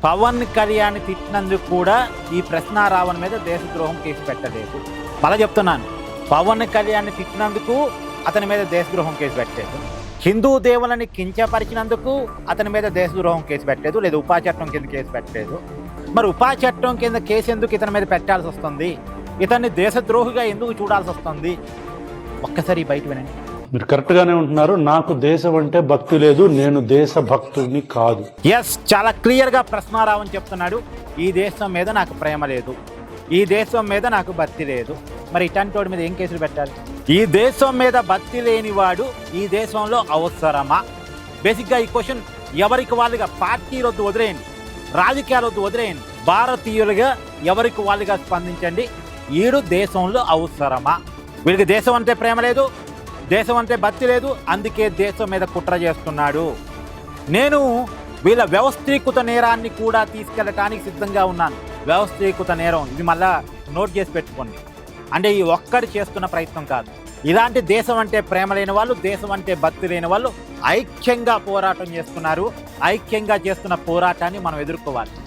పవన్ కళ్యాణ్ తిట్టినందుకు కూడా ఈ ప్రశ్నారావణ మీద దేశద్రోహం కేసు పెట్టలేదు. మళ్ళీ చెప్తున్నాను, పవన్ కళ్యాణ్ తిట్టినందుకు అతని మీద దేశద్రోహం కేసు పెట్టలేదు. హిందూ దేవులని కించపరిచినందుకు అతని మీద దేశద్రోహం కేసు పెట్టలేదు, లేదా ఉపా చట్టం కింద కేసు పెట్టలేదు. మరి ఉపా చట్టం కింద కేసు ఎందుకు ఇతని మీద పెట్టాల్సి వస్తుంది? ఇతన్ని దేశద్రోహిగా ఎందుకు చూడాల్సి వస్తుంది? ఒక్కసారి బయట వినండి. మీరు కరెక్ట్ గానే ఉంటున్నారు. నాకు దేశం అంటే భక్తి లేదు, నేను దేశభక్తుడిని కాదు. ఎస్, చాలా క్లియర్ గా ప్రశ్నారావణ్ చెప్తున్నాడు, ఈ దేశం మీద నాకు ప్రేమ లేదు, ఈ దేశం మీద నాకు భక్తి లేదు. మరి ఇట్లాంటి వాడి మీద ఏం కేసులు పెట్టాలి? ఈ దేశం మీద భక్తి లేనివాడు ఈ దేశంలో అవసరమా? బేసిక్గా ఈ క్వశ్చన్ ఎవరికి వాళ్ళుగా, పార్టీలొద్దు వదిలేయండి, రాజకీయాలొద్దు వదిలేయండి, భారతీయులుగా ఎవరికి వాళ్ళుగా స్పందించండి. ఈడు దేశంలో అవసరమా? వీళ్ళకి దేశం అంటే ప్రేమ లేదు, దేశం అంటే భక్తి లేదు, అందుకే దేశం మీద కుట్ర చేస్తున్నాడు. నేను వీళ్ళ వ్యవస్థీకృత నేరాన్ని కూడా తీసుకెళ్ళటానికి సిద్ధంగా ఉన్నాను. వ్యవస్థీకృత నేరం, ఇది మళ్ళా నోట్ చేసి పెట్టుకోండి. అంటే ఈ ఒక్కడి చేస్తున్న ప్రయత్నం కాదు. ఇలాంటి దేశం అంటే ప్రేమ లేని వాళ్ళు, దేశం అంటే భక్తి లేని వాళ్ళు ఐక్యంగా పోరాటం చేస్తున్నారు. ఐక్యంగా చేస్తున్న పోరాటాన్ని మనం ఎదుర్కోవాలి.